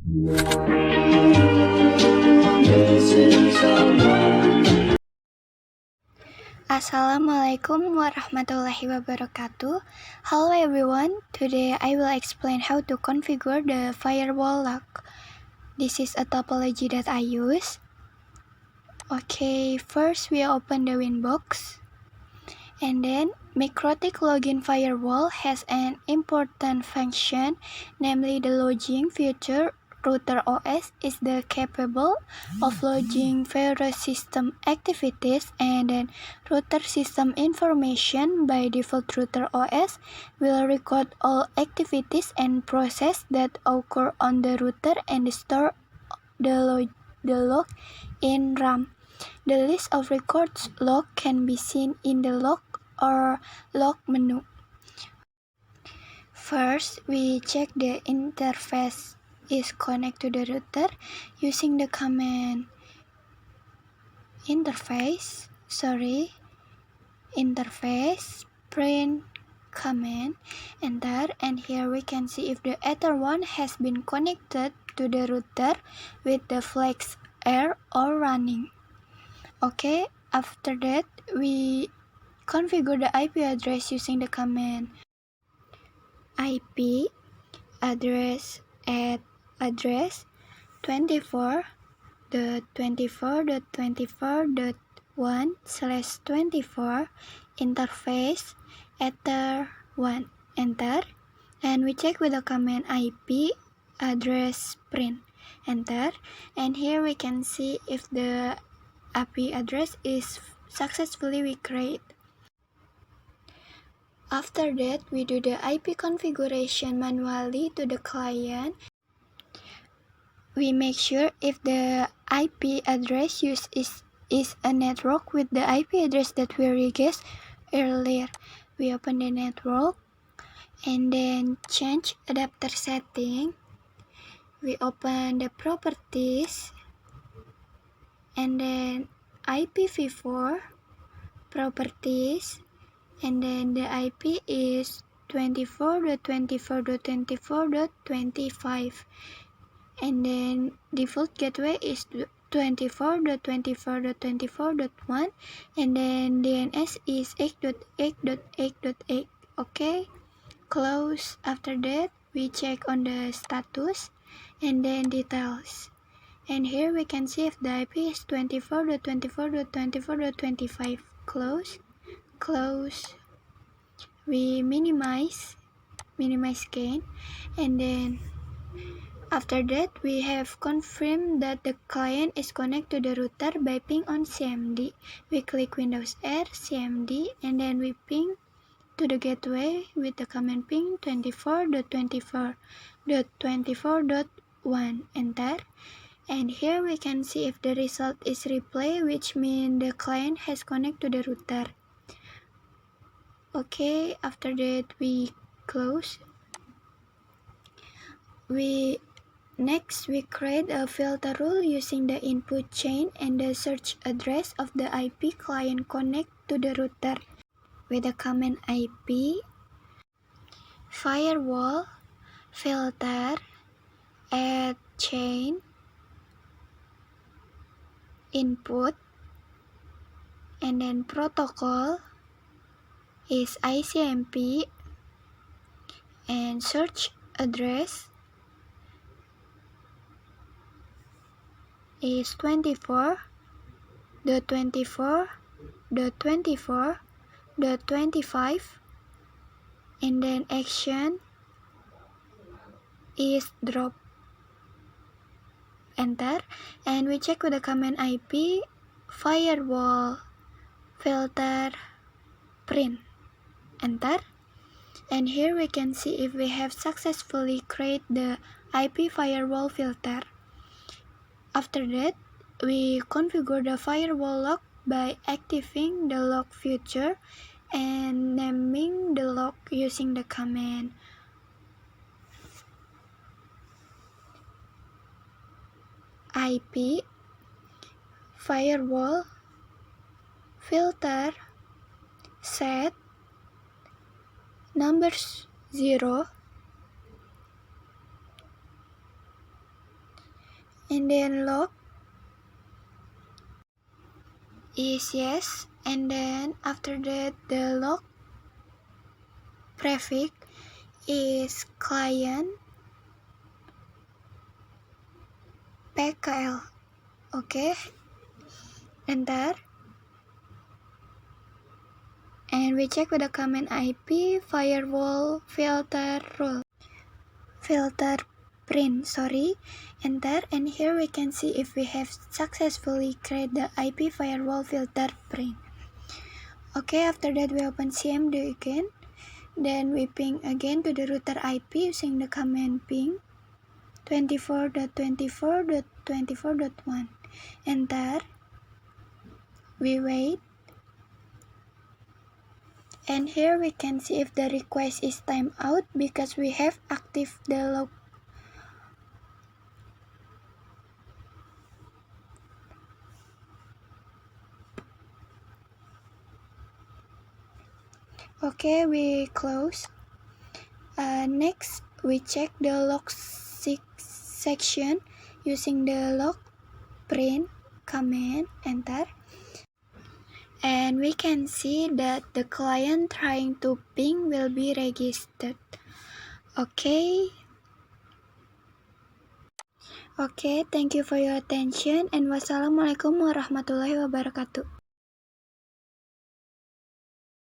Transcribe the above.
Assalamualaikum warahmatullahi wabarakatuh. Hello everyone. Today I will explain how to configure the firewall log. This is a topology that I use. Okay, first we open the Winbox. And then Mikrotik login firewall has an important function, namely the logging feature. Router OS is capable of logging various system activities, and then router system information. By default, router OS will record all activities and processes that occur on the router and store the log in RAM. The list of records log can be seen in the log or log menu. First, we check the interface is connected to the router using the command interface print command, enter, and here we can see if the Ether1 has been connected to the router with the flags air or running. Okay, after that we configure the IP address using the command IP address at address 24.24.24.1/24 interface Ether1, enter, and we check with the command IP address print, enter, and here we can see if the IP address is successfully created. After that, we do the IP configuration manually to the client. We make sure if the IP address used is a network with the IP address that we requested earlier. We open the network and then change adapter setting. We open the properties and then IPv4 properties, and then the IP is 24.24.24.25, and then default gateway is 24.24.24.1, and then DNS is 8.8.8.8. Okay, close. After that we check on the status and then details, and here we can see if the IP is 24.24.24.25. Close. We minimize gain, and then after that we have confirmed that the client is connected to the router by ping on CMD. We click Windows R CMD, and then we ping to the gateway with the command ping 24.24.24.1, enter, and here we can see if the result is replay, which means the client has connected to the router. Okay, after that we close. Next we create a filter rule using the input chain and the search address of the IP client connect to the router with the command IP firewall filter add chain input, and then protocol is ICMP, and search address is 24.24.24.25, and then action is drop, enter, and we check with the command IP firewall filter print, enter, and here we can see if we have successfully created the IP firewall filter. After that, we configure the firewall log by activating the log feature and naming the log using the command IP firewall filter set number 0 and then log is yes, and then after that the log prefix is client PKL. Okay, enter, and we check with the command IP firewall filter print, enter, and here we can see if we have successfully created the IP firewall filter print. Okay, after that we open CMD again, then we ping again to the router IP using the command ping 24.24.24.1, enter, we wait, and here we can see if the request is timeout because we have active the log. Okay, we close. Next, we check the log section using the log print command, enter, and we can see that the client trying to ping will be registered. Okay, thank you for your attention, and wassalamualaikum warahmatullahi wabarakatuh.